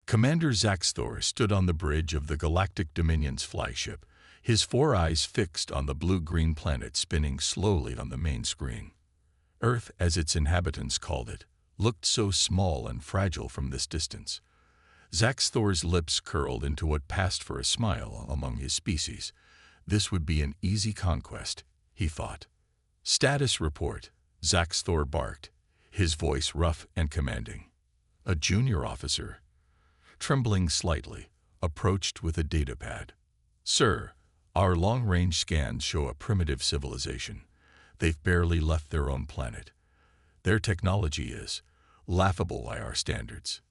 Commander Zaxthor stood on the bridge of the Galactic Dominion's flagship, his four eyes fixed on the blue-green planet spinning slowly on the main screen. Earth, as its inhabitants called it, looked so small and fragile from this distance. Zaxthor's lips curled into what passed for a smile among his species. This would be an easy conquest, he thought. "Status report," Zaxthor barked, his voice rough and commanding. A junior officer, trembling slightly, approached with a datapad. "Sir, our long-range scans show a primitive civilization. They've barely left their own planet. Their technology is laughable by our standards."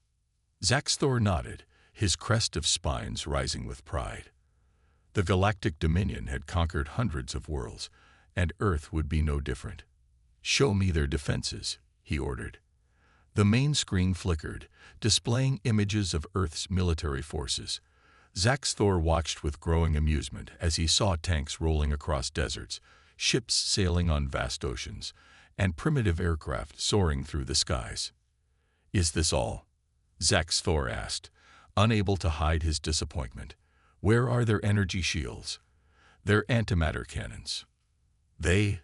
Zaxthor nodded, his crest of spines rising with pride. The Galactic Dominion had conquered hundreds of worlds, and Earth would be no different. "Show me their defenses," he ordered. The main screen flickered, displaying images of Earth's military forces. Zaxthor watched with growing amusement as he saw tanks rolling across deserts, ships sailing on vast oceans, and primitive aircraft soaring through the skies. "Is this all?" Zaxthor asked, unable to hide his disappointment. "Where are their energy shields? Their antimatter cannons?" They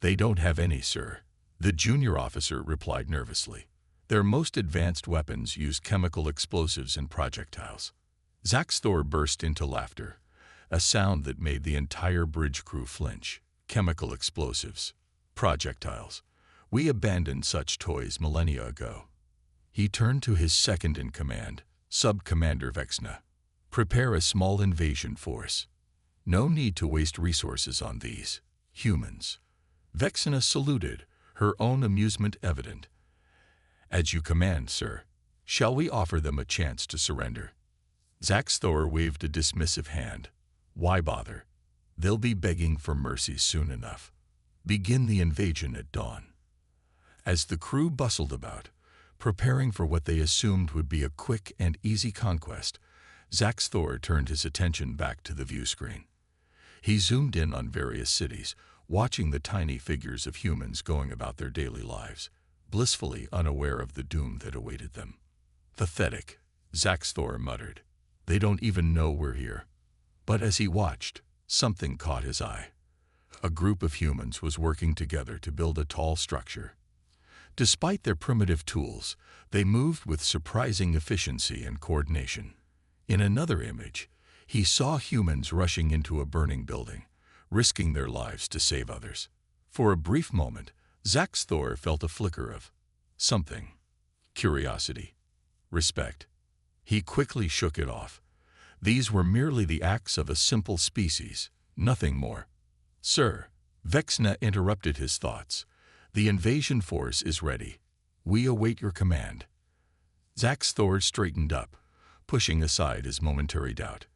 don't have any, sir," the junior officer replied nervously. "Their most advanced weapons use chemical explosives and projectiles." Zaxthor burst into laughter, a sound that made the entire bridge crew flinch. Chemical explosives, projectiles. We abandoned such toys millennia ago. He turned to his second-in-command, Sub-Commander Vexna. "Prepare a small invasion force. No need to waste resources on these humans." Vexna saluted, her own amusement evident. "As you command, sir. Shall we offer them a chance to surrender?" Zaxthor waved a dismissive hand. "Why bother? They'll be begging for mercy soon enough. Begin the invasion at dawn." As the crew bustled about, preparing for what they assumed would be a quick and easy conquest, Zaxthor turned his attention back to the view screen. He zoomed in on various cities, watching the tiny figures of humans going about their daily lives, blissfully unaware of the doom that awaited them. "Pathetic," Zaxthor muttered. "They don't even know we're here." But as he watched, something caught his eye. A group of humans was working together to build a tall structure. Despite their primitive tools, they moved with surprising efficiency and coordination. In another image, he saw humans rushing into a burning building, risking their lives to save others. For a brief moment, Zaxthor felt a flicker of something. Curiosity. Respect. He quickly shook it off. These were merely the acts of a simple species, nothing more. "Sir," Vexna interrupted his thoughts, "the invasion force is ready. We await your command." Zaxthor straightened up, pushing aside his momentary doubt.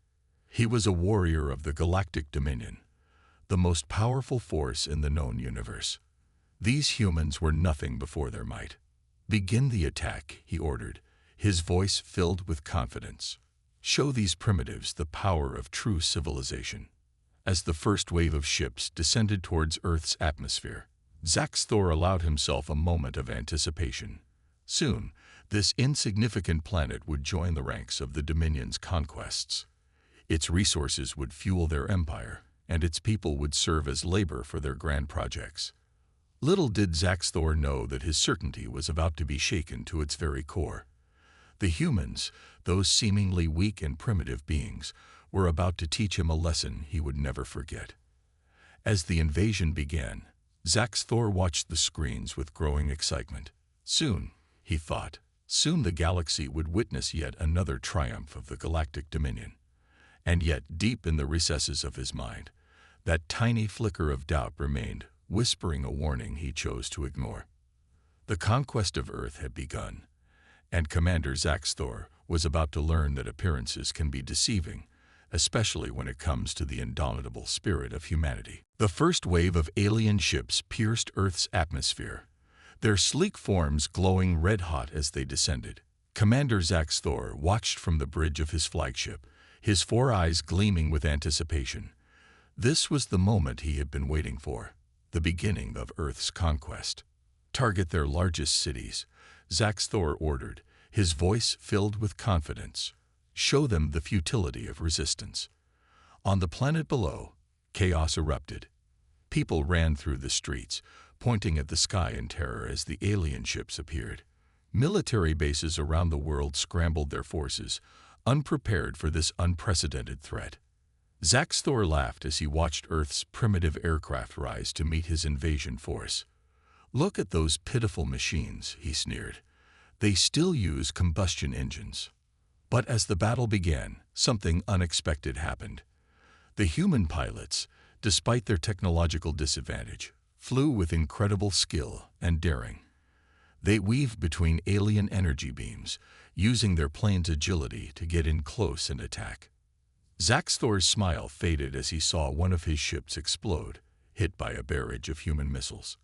He was a warrior of the Galactic Dominion, the most powerful force in the known universe. These humans were nothing before their might. "Begin the attack," he ordered, his voice filled with confidence. "Show these primitives the power of true civilization." As the first wave of ships descended towards Earth's atmosphere, Zaxthor allowed himself a moment of anticipation. Soon, this insignificant planet would join the ranks of the Dominion's conquests. Its resources would fuel their empire, and its people would serve as labor for their grand projects. Little did Zaxthor know that his certainty was about to be shaken to its very core. The humans, those seemingly weak and primitive beings, were about to teach him a lesson he would never forget. As the invasion began, Zaxthor watched the screens with growing excitement. Soon, he thought, soon the galaxy would witness yet another triumph of the Galactic Dominion. And yet, deep in the recesses of his mind, that tiny flicker of doubt remained, whispering a warning he chose to ignore. The conquest of Earth had begun, and Commander Zaxthor was about to learn that appearances can be deceiving, especially when it comes to the indomitable spirit of humanity. The first wave of alien ships pierced Earth's atmosphere, their sleek forms glowing red-hot as they descended. Commander Zaxthor watched from the bridge of his flagship, his four eyes gleaming with anticipation. This was the moment he had been waiting for, the beginning of Earth's conquest. "Target their largest cities," Zaxthor ordered, his voice filled with confidence. Show them the futility of resistance. On the planet below, chaos erupted. People ran through the streets, pointing at the sky in terror as the alien ships appeared. Military bases around the world scrambled their forces, unprepared for this unprecedented threat. Zaxthor laughed as he watched Earth's primitive aircraft rise to meet his invasion force. "Look at those pitiful machines," he sneered. "They still use combustion engines." But as the battle began, something unexpected happened. The human pilots, despite their technological disadvantage, flew with incredible skill and daring. They weaved between alien energy beams, using their plane's agility to get in close and attack. Zaxthor's smile faded as he saw one of his ships explode, hit by a barrage of human missiles.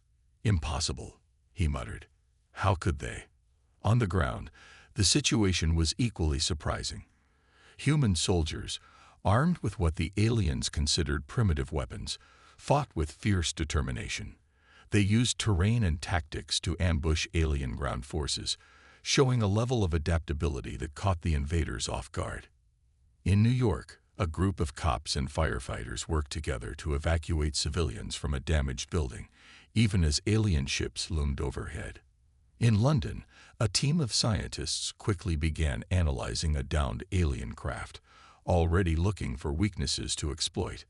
"Impossible," he muttered. "How could they?" On the ground, the situation was equally surprising. Human soldiers, armed with what the aliens considered primitive weapons, fought with fierce determination. They used terrain and tactics to ambush alien ground forces, showing a level of adaptability that caught the invaders off guard. In New York, a group of cops and firefighters worked together to evacuate civilians from a damaged building, even as alien ships loomed overhead. In London, a team of scientists quickly began analyzing a downed alien craft, already looking for weaknesses to exploit.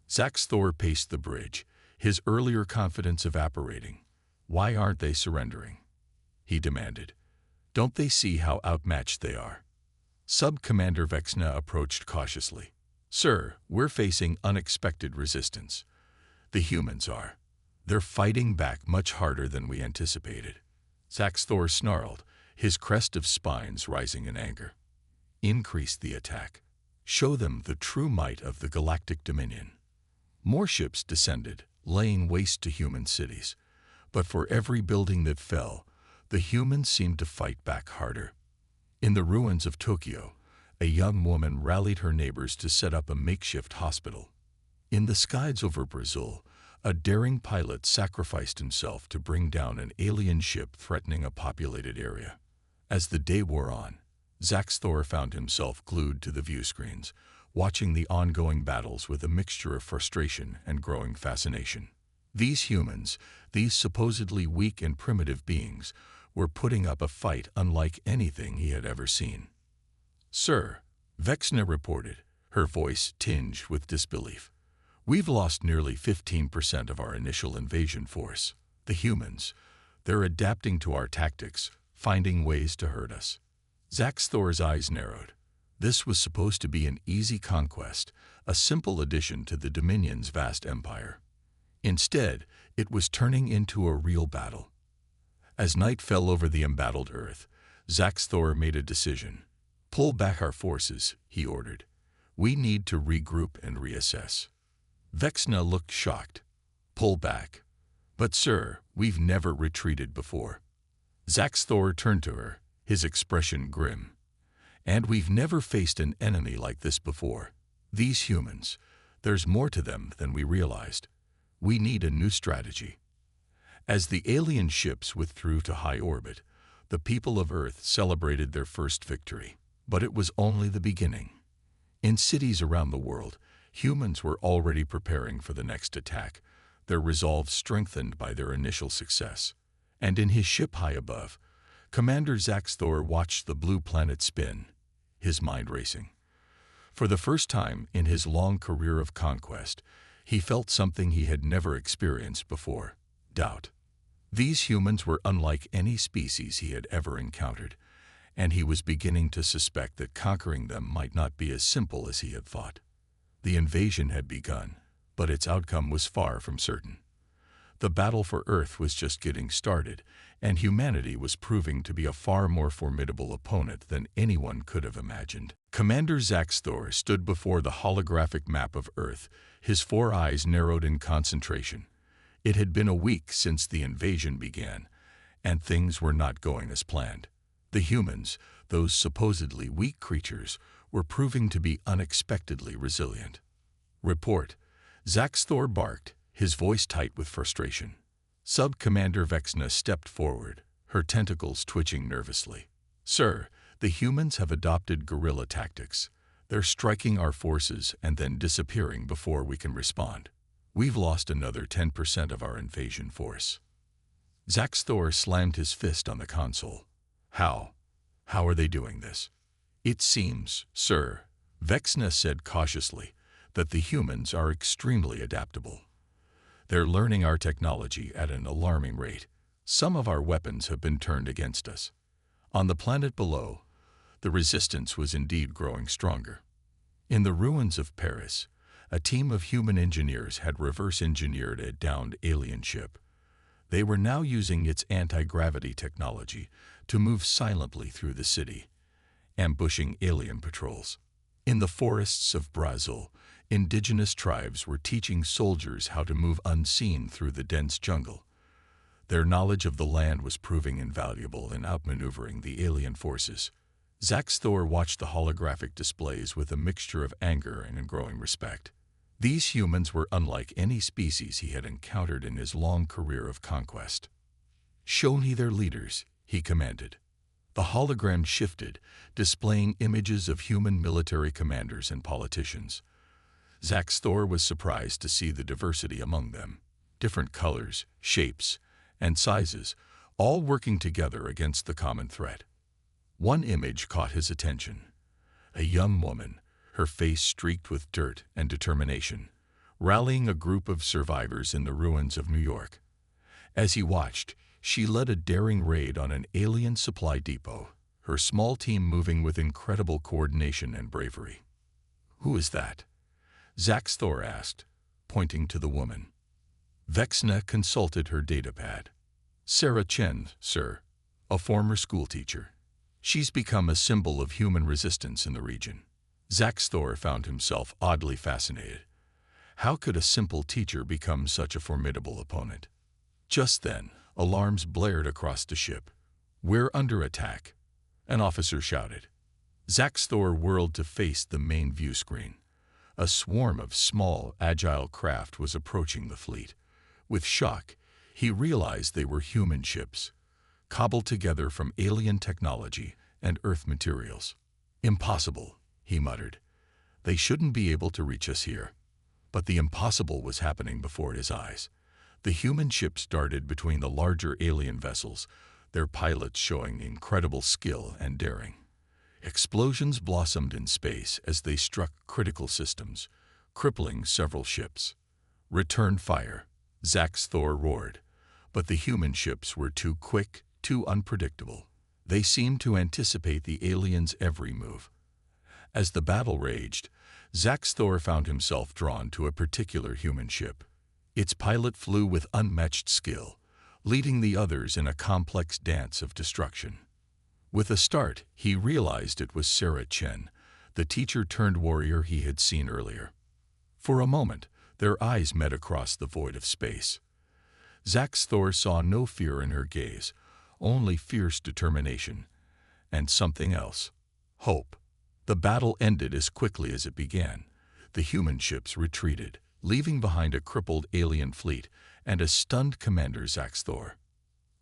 Zaxthor paced the bridge, his earlier confidence evaporating. "Why aren't they surrendering?" he demanded. "Don't they see how outmatched they are?" Sub-Commander Vexna approached cautiously. "Sir, we're facing unexpected resistance. The humans are. They're fighting back much harder than we anticipated." Zaxthor snarled, his crest of spines rising in anger. "Increase the attack. Show them the true might of the Galactic Dominion." More ships descended, laying waste to human cities. But for every building that fell, the humans seemed to fight back harder. In the ruins of Tokyo, a young woman rallied her neighbors to set up a makeshift hospital. In the skies over Brazil, a daring pilot sacrificed himself to bring down an alien ship threatening a populated area. As the day wore on, Zaxthor found himself glued to the viewscreens, watching the ongoing battles with a mixture of frustration and growing fascination. These humans, these supposedly weak and primitive beings, were putting up a fight unlike anything he had ever seen. "Sir," Vexna reported, her voice tinged with disbelief, "we've lost nearly 15% of our initial invasion force. The humans, they're adapting to our tactics, finding ways to hurt us." Zaxthor's eyes narrowed. This was supposed to be an easy conquest, a simple addition to the Dominion's vast empire. Instead, it was turning into a real battle. As night fell over the embattled Earth, Zaxthor made a decision. "Pull back our forces," he ordered. "We need to regroup and reassess." Vexna looked shocked. "Pull back? But sir, we've never retreated before." Zaxthor turned to her, his expression grim. "And we've never faced an enemy like this before. These humans, there's more to them than we realized. We need a new strategy." As the alien ships withdrew to high orbit, the people of Earth celebrated their first victory. But it was only the beginning. In cities around the world, humans were already preparing for the next attack, their resolve strengthened by their initial success. And in his ship high above, Commander Zaxthor watched the blue planet spin, his mind racing. For the first time in his long career of conquest, he felt something he had never experienced before: doubt. These humans were unlike any species he had ever encountered, and he was beginning to suspect that conquering them might not be as simple as he had thought. The invasion had begun, but its outcome was far from certain. The battle for Earth was just getting started, and humanity was proving to be a far more formidable opponent than anyone could have imagined. Commander Zaxthor stood before the holographic map of Earth, his 4 eyes narrowed in concentration. It had been a week since the invasion began, and things were not going as planned. The humans, those supposedly weak creatures, were proving to be unexpectedly resilient. "Report," Zaxthor barked, his voice tight with frustration. Sub-Commander Vexna stepped forward, her tentacles twitching nervously. Sir, the humans have adopted guerrilla tactics. They're striking our forces and then disappearing before we can respond. We've lost another 10% of our invasion force. Zaxthor slammed his fist on the console. How? How are they doing this? It seems, sir, Vexna said cautiously, that the humans are extremely adaptable. They're learning our technology at an alarming rate. Some of our weapons have been turned against us. On the planet below, the resistance was indeed growing stronger. In the ruins of Paris, a team of human engineers had reverse-engineered a downed alien ship. They were now using its anti-gravity technology to move silently through the city, ambushing alien patrols. In the forests of Brazil, indigenous tribes were teaching soldiers how to move unseen through the dense jungle. Their knowledge of the land was proving invaluable in outmaneuvering the alien forces. Zaxthor watched the holographic displays with a mixture of anger and growing respect. These humans were unlike any species he had encountered in his long career of conquest. "Show me their leaders," he commanded. The hologram shifted, displaying images of human military commanders and politicians. Zaxthor was surprised to see the diversity among them. Different colors, shapes, and sizes, all working together against the common threat. One image caught his attention. A young woman, her face streaked with dirt and determination, rallying a group of survivors in the ruins of New York. As he watched, she led a daring raid on an alien supply depot, her small team moving with incredible coordination and bravery. "Who is that?" Zaxthor asked, pointing to the woman. Vexna consulted her datapad. "Sarah Chen, sir, a former schoolteacher. She's become a symbol of human resistance in the region." Zaxthor found himself oddly fascinated. How could a simple teacher become such a formidable opponent? Just then, alarms blared across the ship. "We're under attack," an officer shouted. Zaxthor whirled to face the main view screen. A swarm of small, agile craft was approaching the fleet. With shock, he realized they were human ships, cobbled together from alien technology and Earth materials. "Impossible," he muttered. "They shouldn't be able to reach us here." But the impossible was happening before his eyes. The human ships darted between the larger alien vessels, their pilots showing incredible skill and daring. Explosions blossomed in space as they struck critical systems, crippling several ships. "Return fire," Zaxthor roared. But the human ships were too quick, too unpredictable. They seemed to anticipate the aliens' every move. As the battle raged, Zaxthor found himself drawn to a particular human ship. Its pilot flew with unmatched skill, leading the others in a complex dance of destruction. With a start, he realized it was Sarah Chen, the teacher-turned-warrior he had seen earlier. For a moment, their eyes met across the void of space. Zaxthor saw no fear in her gaze, only fierce determination, and something else: hope. The battle ended as quickly as it began. The human ships retreated, leaving behind a crippled alien fleet and a stunned Commander Zaxthor.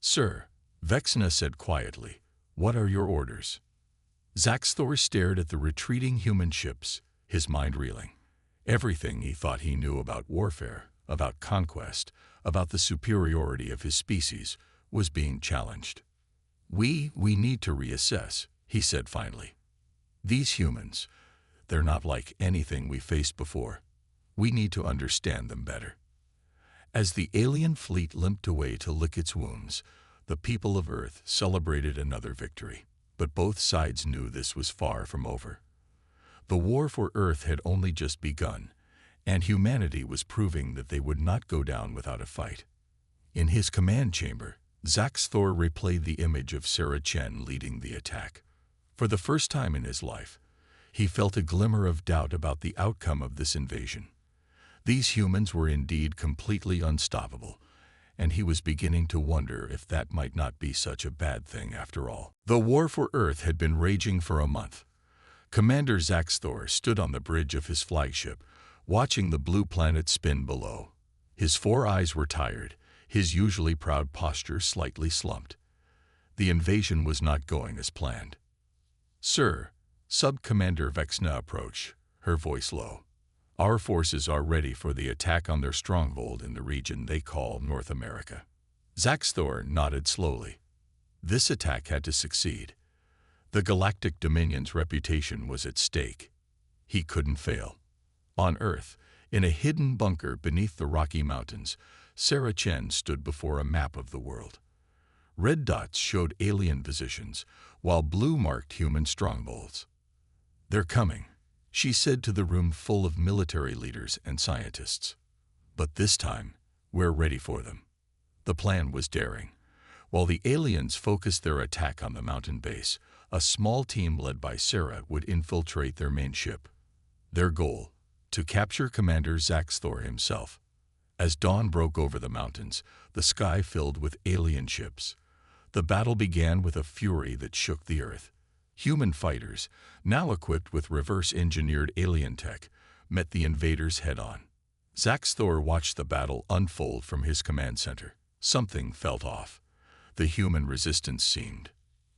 "Sir," Vexna said quietly, "what are your orders?" Zaxthor stared at the retreating human ships, his mind reeling. Everything he thought he knew about warfare, about conquest, about the superiority of his species, was being challenged. We need to reassess," he said finally. "These humans, they're not like anything we faced before. We need to understand them better." As the alien fleet limped away to lick its wounds, the people of Earth celebrated another victory. But both sides knew this was far from over. The war for Earth had only just begun, and humanity was proving that they would not go down without a fight. In his command chamber, Zaxthor replayed the image of Sarah Chen leading the attack. For the first time in his life, he felt a glimmer of doubt about the outcome of this invasion. These humans were indeed completely unstoppable, and he was beginning to wonder if that might not be such a bad thing after all. The war for Earth had been raging for a month. Commander Zaxthor stood on the bridge of his flagship, watching the blue planet spin below. His 4 eyes were tired, his usually proud posture slightly slumped. The invasion was not going as planned. "Sir," Sub-Commander Vexna approached, her voice low. "Our forces are ready for the attack on their stronghold in the region they call North America." Zaxthor nodded slowly. This attack had to succeed. The Galactic Dominion's reputation was at stake. He couldn't fail. On Earth, in a hidden bunker beneath the Rocky Mountains, Sarah Chen stood before a map of the world. Red dots showed alien positions, while blue marked human strongholds. "They're coming," she said to the room full of military leaders and scientists. "But this time, we're ready for them." The plan was daring. While the aliens focused their attack on the mountain base, a small team led by Sarah would infiltrate their main ship. Their goal: to capture Commander Zaxthor himself. As dawn broke over the mountains, the sky filled with alien ships. The battle began with a fury that shook the earth. Human fighters, now equipped with reverse-engineered alien tech, met the invaders head-on. Zaxthor watched the battle unfold from his command center. Something felt off. The human resistance seemed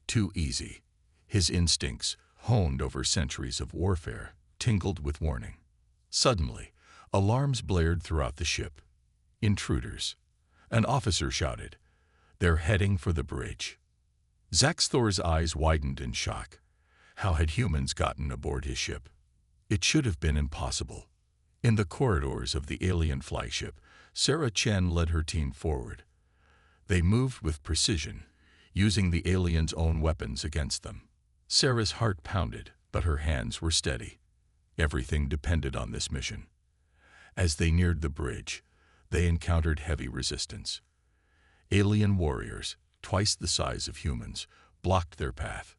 too easy. His instincts, honed over centuries of warfare, tingled with warning. Suddenly, alarms blared throughout the ship. "Intruders!" An officer shouted. "They're heading for the bridge." Zaxthor's eyes widened in shock. How had humans gotten aboard his ship? It should have been impossible. In the corridors of the alien flagship, Sarah Chen led her team forward. They moved with precision, using the aliens' own weapons against them. Sarah's heart pounded, but her hands were steady. Everything depended on this mission. As they neared the bridge, they encountered heavy resistance. Alien warriors, twice the size of humans, blocked their path.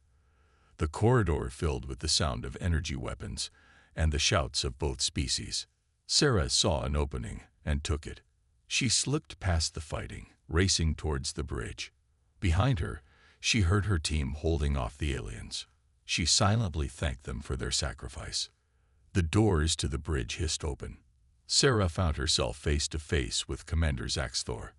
The corridor filled with the sound of energy weapons and the shouts of both species. Sarah saw an opening and took it. She slipped past the fighting, racing towards the bridge. Behind her, she heard her team holding off the aliens. She silently thanked them for their sacrifice. The doors to the bridge hissed open. Sarah found herself face to face with Commander Zaxthor.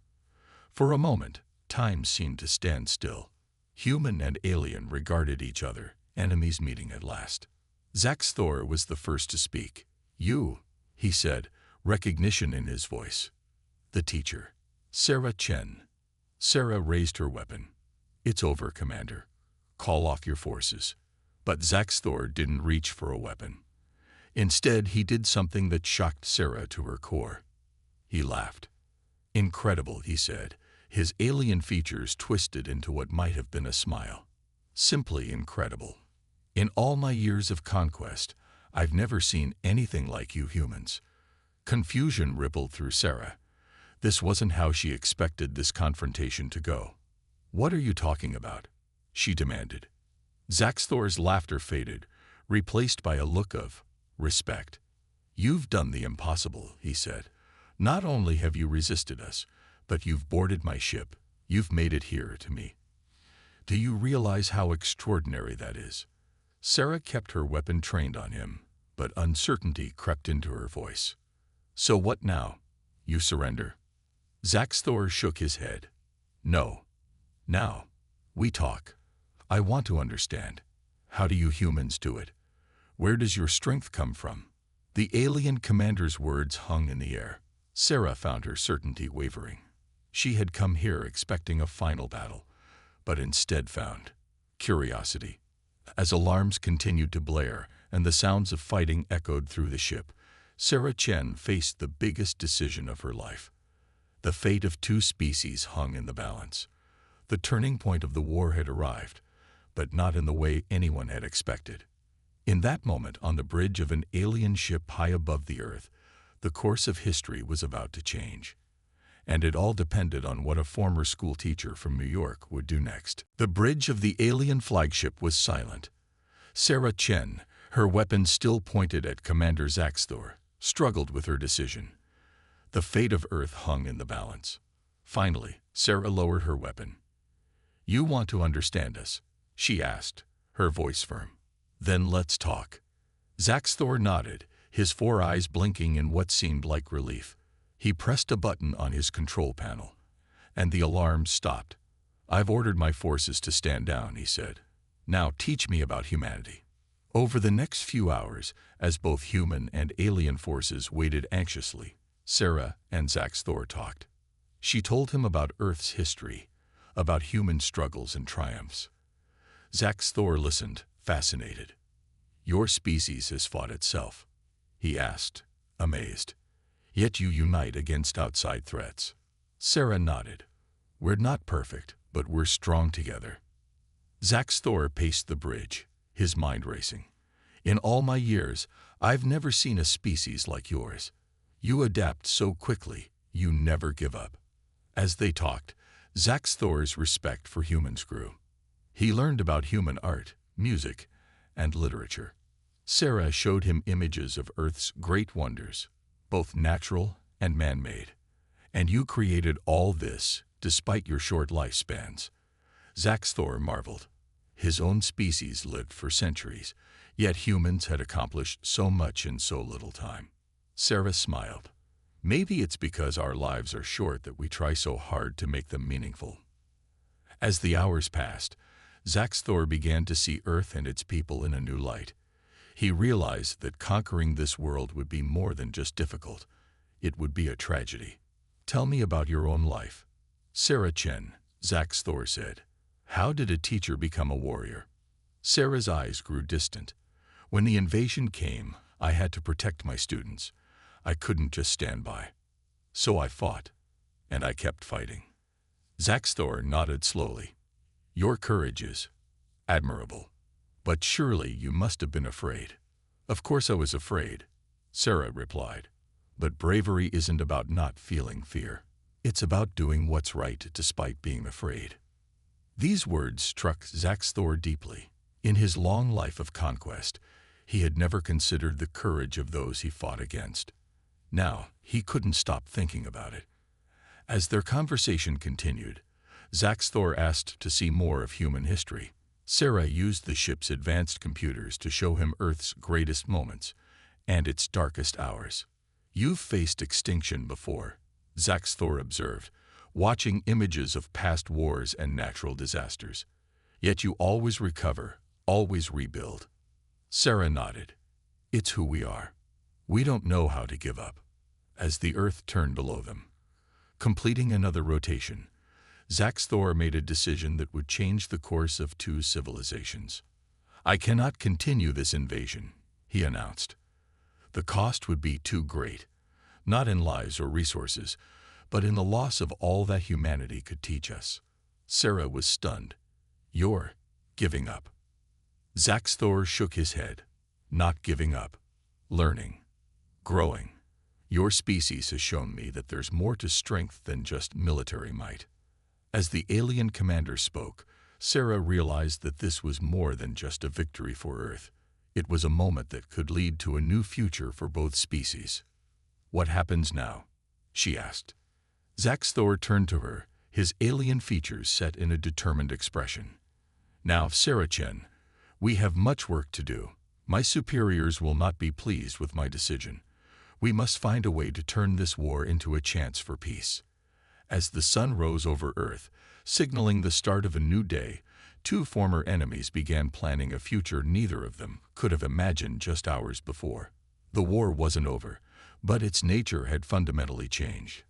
For a moment, time seemed to stand still. Human and alien regarded each other, enemies meeting at last. Zaxthor was the first to speak. "You," he said, recognition in his voice. "The teacher, Sarah Chen." Sarah raised her weapon. "It's over, Commander. Call off your forces." But Zaxthor didn't reach for a weapon. Instead, he did something that shocked Sarah to her core. He laughed. "Incredible," he said, his alien features twisted into what might have been a smile. "Simply incredible. In all my years of conquest, I've never seen anything like you humans." Confusion rippled through Sarah. This wasn't how she expected this confrontation to go. "What are you talking about?" she demanded. Zaxthor's laughter faded, replaced by a look of respect. "You've done the impossible," he said. "Not only have you resisted us, but you've boarded my ship. You've made it here to me. Do you realize how extraordinary that is?" Sarah kept her weapon trained on him, but uncertainty crept into her voice. "So what now? You surrender?" Zaxthor shook his head. "No. Now, we talk. I want to understand. How do you humans do it? Where does your strength come from?" The alien commander's words hung in the air. Sarah found her certainty wavering. She had come here expecting a final battle, but instead found curiosity. As alarms continued to blare and the sounds of fighting echoed through the ship, Sarah Chen faced the biggest decision of her life. The fate of two species hung in the balance. The turning point of the war had arrived, but not in the way anyone had expected. In that moment, on the bridge of an alien ship high above the Earth, the course of history was about to change. And it all depended on what a former school teacher from New York would do next. The bridge of the alien flagship was silent. Sarah Chen, her weapon still pointed at Commander Zaxthor, struggled with her decision. The fate of Earth hung in the balance. Finally, Sarah lowered her weapon. "You want to understand us?" she asked, her voice firm. "Then let's talk." Zaxthor nodded, his 4 eyes blinking in what seemed like relief. He pressed a button on his control panel, and the alarm stopped. I've ordered my forces to stand down, he said. Now teach me about humanity. Over the next few hours, as both human and alien forces waited anxiously, Sarah and Zax Thor talked. She told him about Earth's history, about human struggles and triumphs. Zax Thor listened, fascinated. Your species has fought itself, he asked, amazed. Yet you unite against outside threats. Sarah nodded. We're not perfect, but we're strong together. Zax Thor paced the bridge, his mind racing. In all my years, I've never seen a species like yours. You adapt so quickly, you never give up. As they talked, Zax Thor's respect for humans grew. He learned about human art, music, and literature. Sarah showed him images of Earth's great wonders, both natural and man-made. And you created all this, despite your short lifespans. Zax Thor marveled. His own species lived for centuries, yet humans had accomplished so much in so little time. Sarah smiled. Maybe it's because our lives are short that we try so hard to make them meaningful. As the hours passed, Zax Thor began to see Earth and its people in a new light. He realized that conquering this world would be more than just difficult. It would be a tragedy. Tell me about your own life. Sarah Chen, Zax Thor said. How did a teacher become a warrior? Sarah's eyes grew distant. When the invasion came, I had to protect my students. I couldn't just stand by. So I fought, and I kept fighting. Zax Thor nodded slowly. Your courage is admirable. But surely you must have been afraid. Of course I was afraid, Sarah replied. But bravery isn't about not feeling fear. It's about doing what's right despite being afraid. These words struck Zax Thor deeply. In his long life of conquest, he had never considered the courage of those he fought against. Now, he couldn't stop thinking about it. As their conversation continued, Zax Thor asked to see more of human history. Sarah used the ship's advanced computers to show him Earth's greatest moments and its darkest hours. You've faced extinction before, Zax Thor observed, watching images of past wars and natural disasters. Yet you always recover, always rebuild. Sarah nodded. It's who we are. We don't know how to give up. As the Earth turned below them, completing another rotation, Zax Thor made a decision that would change the course of two civilizations. I cannot continue this invasion, he announced. The cost would be too great, not in lives or resources, but in the loss of all that humanity could teach us. Sarah was stunned. You're giving up. Zax Thor shook his head. Not giving up. Learning. Growing. Your species has shown me that there's more to strength than just military might. As the alien commander spoke, Sarah realized that this was more than just a victory for Earth. It was a moment that could lead to a new future for both species. What happens now? She asked. Zax Thor turned to her, his alien features set in a determined expression. Now, Sarah Chen, we have much work to do. My superiors will not be pleased with my decision. We must find a way to turn this war into a chance for peace. As the sun rose over Earth, signaling the start of a new day, two former enemies began planning a future neither of them could have imagined just hours before. The war wasn't over, but its nature had fundamentally changed.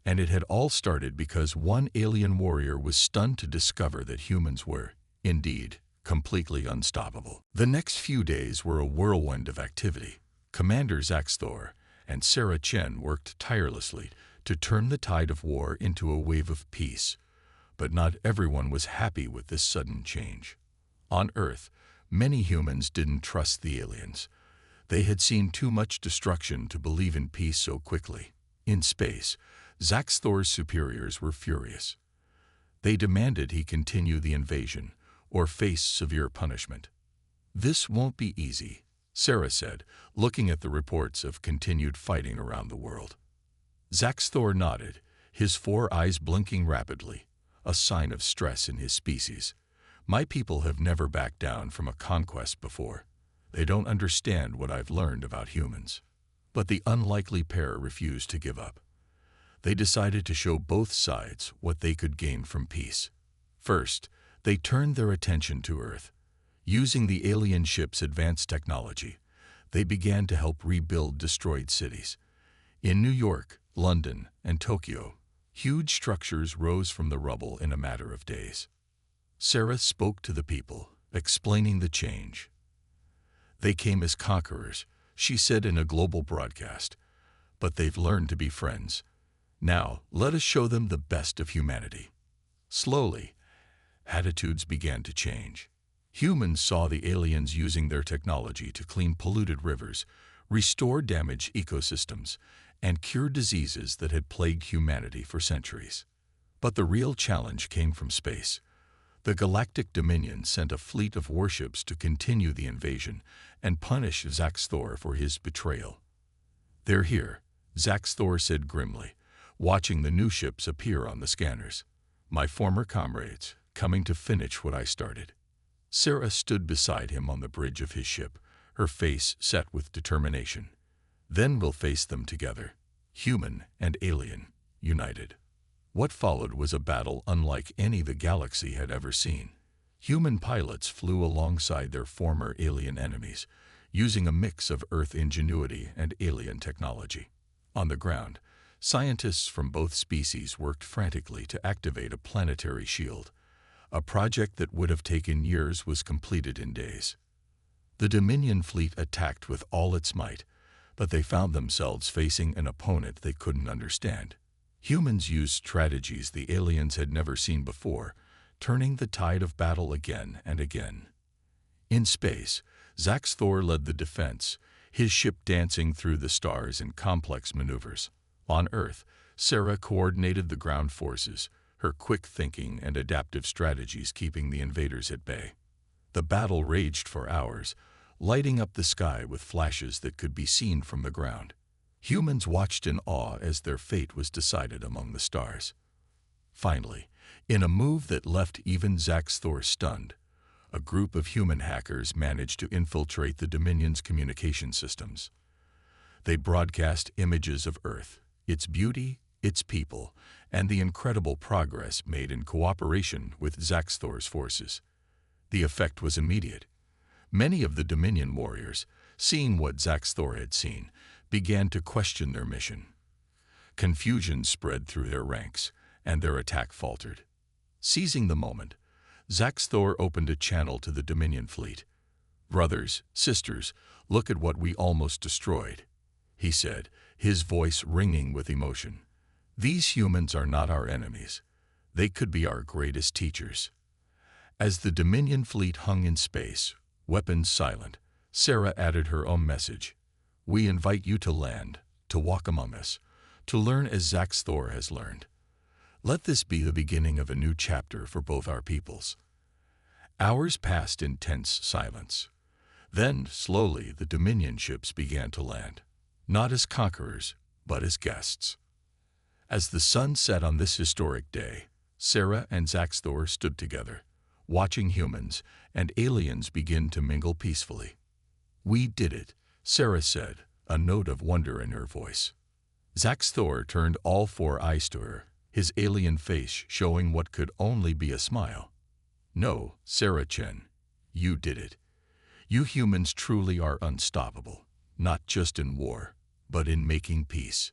And it had all started because one alien warrior was stunned to discover that humans were, indeed, completely unstoppable. The next few days were a whirlwind of activity. Commander Zax Thor and Sarah Chen worked tirelessly to turn the tide of war into a wave of peace. But not everyone was happy with this sudden change. On Earth, many humans didn't trust the aliens. They had seen too much destruction to believe in peace so quickly. In space, Zax Thor's superiors were furious. They demanded he continue the invasion or face severe punishment. This won't be easy, Sarah said, looking at the reports of continued fighting around the world. Zax Thor nodded, his four eyes blinking rapidly, a sign of stress in his species. My people have never backed down from a conquest before. They don't understand what I've learned about humans. But the unlikely pair refused to give up. They decided to show both sides what they could gain from peace. First, they turned their attention to Earth. Using the alien ship's advanced technology, they began to help rebuild destroyed cities. In New York, London, and Tokyo, huge structures rose from the rubble in a matter of days. Sarah spoke to the people, explaining the change. They came as conquerors, she said in a global broadcast, but they've learned to be friends. Now, let us show them the best of humanity. Slowly, attitudes began to change. Humans saw the aliens using their technology to clean polluted rivers, restore damaged ecosystems, and cure diseases that had plagued humanity for centuries. But the real challenge came from space. The Galactic Dominion sent a fleet of warships to continue the invasion and punish Zaxthor for his betrayal. "They're here," Zaxthor said grimly, watching the new ships appear on the scanners. "My former comrades, coming to finish what I started." Sarah stood beside him on the bridge of his ship, her face set with determination. "Then we'll face them together, human and alien, united." What followed was a battle unlike any the galaxy had ever seen. Human pilots flew alongside their former alien enemies, using a mix of Earth ingenuity and alien technology. On the ground, scientists from both species worked frantically to activate a planetary shield. A project that would have taken years was completed in days. The Dominion fleet attacked with all its might, but they found themselves facing an opponent they couldn't understand. Humans used strategies the aliens had never seen before, turning the tide of battle again and again. In space, Zaxthor led the defense, his ship dancing through the stars in complex maneuvers. On Earth, Sarah coordinated the ground forces, her quick thinking and adaptive strategies keeping the invaders at bay. The battle raged for hours, lighting up the sky with flashes that could be seen from the ground. Humans watched in awe as their fate was decided among the stars. Finally, in a move that left even Zaxthor stunned, a group of human hackers managed to infiltrate the Dominion's communication systems. They broadcast images of Earth, its beauty, its people, and the incredible progress made in cooperation with Zaxthor's forces. The effect was immediate. Many of the Dominion warriors, seeing what Zaxthor had seen, began to question their mission. Confusion spread through their ranks, and their attack faltered. Seizing the moment, Zaxthor opened a channel to the Dominion fleet. "Brothers, sisters, look at what we almost destroyed," he said, his voice ringing with emotion. "These humans are not our enemies. They could be our greatest teachers." As the Dominion fleet hung in space, weapons silent, Sarah added her own message. "We invite you to land, to walk among us, to learn as Zaxthor has learned. Let this be the beginning of a new chapter for both our peoples." Hours passed in tense silence. Then, slowly, the Dominion ships began to land, not as conquerors, but as guests. As the sun set on this historic day, Sarah and Zaxthor stood together, watching humans and aliens begin to mingle peacefully. "We did it," Sarah said, a note of wonder in her voice. Zaxthor turned all four eyes to her, his alien face showing what could only be a smile. "No, Sarah Chen, you did it. You humans truly are unstoppable, not just in war, but in making peace."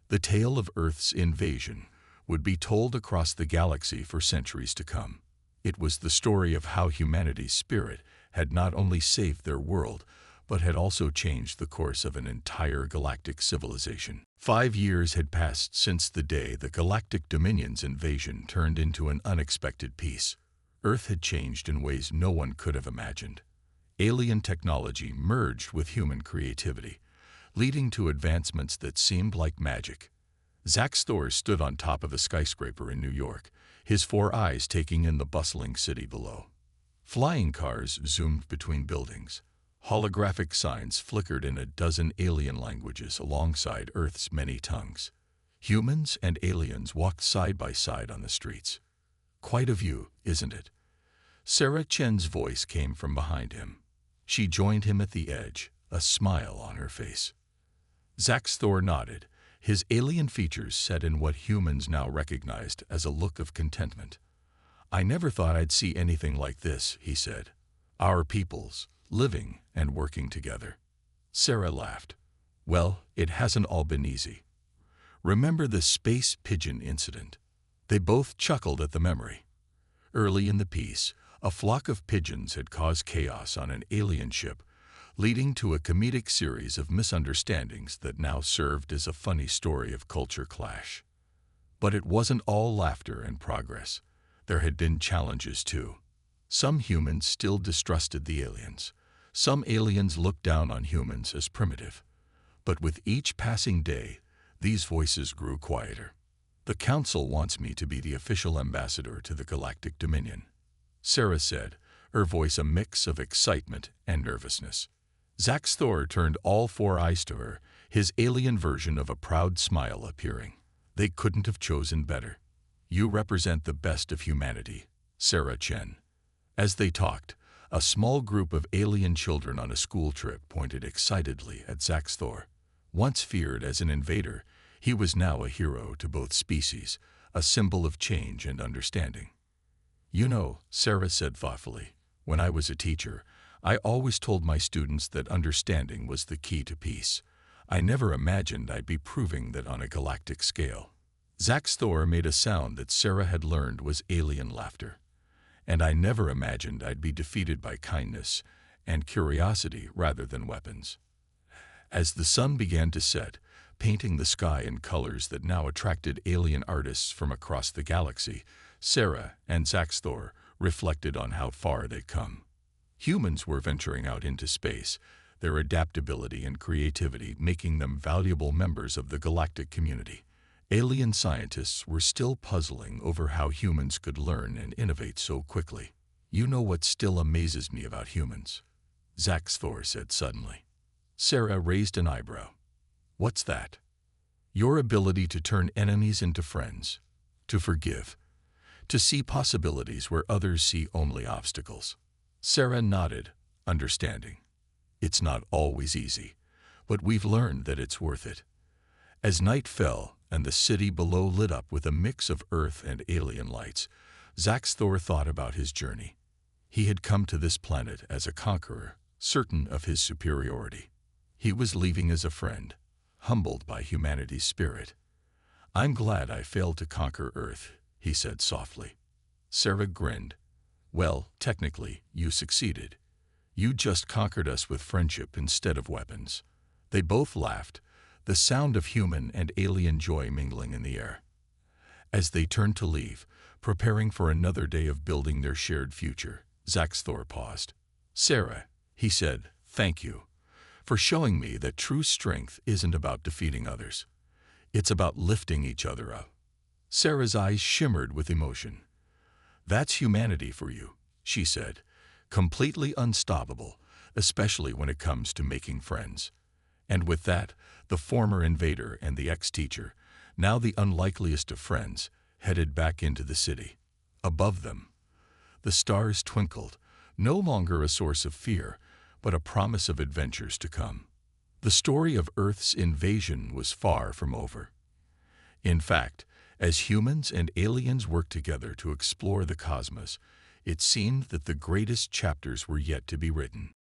The tale of Earth's invasion would be told across the galaxy for centuries to come. It was the story of how humanity's spirit had not only saved their world, but had also changed the course of an entire galactic civilization. 5 years had passed since the day the Galactic Dominion's invasion turned into an unexpected peace. Earth had changed in ways no one could have imagined. Alien technology merged with human creativity, leading to advancements that seemed like magic. Zaxthor stood on top of a skyscraper in New York, his four eyes taking in the bustling city below. Flying cars zoomed between buildings. Holographic signs flickered in a dozen alien languages alongside Earth's many tongues. Humans and aliens walked side by side on the streets. "Quite a view, isn't it?" Sarah Chen's voice came from behind him. She joined him at the edge, a smile on her face. Zaxthor nodded, his alien features set in what humans now recognized as a look of contentment. "I never thought I'd see anything like this," he said. "Our peoples, living and working together." Sarah laughed. "Well, it hasn't all been easy. Remember the space pigeon incident?" They both chuckled at the memory. Early in the piece, a flock of pigeons had caused chaos on an alien ship, leading to a comedic series of misunderstandings that now served as a funny story of culture clash. But it wasn't all laughter and progress. There had been challenges too. Some humans still distrusted the aliens. Some aliens looked down on humans as primitive. But with each passing day, these voices grew quieter. "The Council wants me to be the official ambassador to the Galactic Dominion," Sarah said, her voice a mix of excitement and nervousness. Zaxthor turned all four eyes to her, his alien version of a proud smile appearing. "They couldn't have chosen better. You represent the best of humanity, Sarah Chen." As they talked, a small group of alien children on a school trip pointed excitedly at Zaxthor. Once feared as an invader, he was now a hero to both species, a symbol of change and understanding. "You know," Sarah said thoughtfully, "when I was a teacher, I always told my students that understanding was the key to peace. I never imagined I'd be proving that on a galactic scale." Zaxthor made a sound that Sarah had learned was alien laughter. "And I never imagined I'd be defeated by kindness and curiosity rather than weapons." As the sun began to set, painting the sky in colors that now attracted alien artists from across the galaxy, Sarah and Zaxthor reflected on how far they'd come. Humans were venturing out into space, their adaptability and creativity making them valuable members of the galactic community. Alien scientists were still puzzling over how humans could learn and innovate so quickly. "You know what still amazes me about humans?" Zaxthor said suddenly. Sarah raised an eyebrow. "What's that?" "Your ability to turn enemies into friends, to forgive, to see possibilities where others see only obstacles." Sarah nodded, understanding. "It's not always easy, but we've learned that it's worth it." As night fell and the city below lit up with a mix of Earth and alien lights, Zaxthor thought about his journey. He had come to this planet as a conqueror, certain of his superiority. He was leaving as a friend, humbled by humanity's spirit. "I'm glad I failed to conquer Earth," he said softly. Sarah grinned. "Well, technically, you succeeded. You just conquered us with friendship instead of weapons." They both laughed, the sound of human and alien joy mingling in the air. As they turned to leave, preparing for another day of building their shared future, Zaxthor paused. "Sarah," he said, "thank you for showing me that true strength isn't about defeating others. It's about lifting each other up." Sarah's eyes shimmered with emotion. "That's humanity for you," she said, "completely unstoppable, especially when it comes to making friends." And with that, the former invader and the ex-teacher, now the unlikeliest of friends, headed back into the city. Above them, the stars twinkled, no longer a source of fear, but a promise of adventures to come. The story of Earth's invasion was far from over. In fact, as humans and aliens worked together to explore the cosmos, it seemed that the greatest chapters were yet to be written.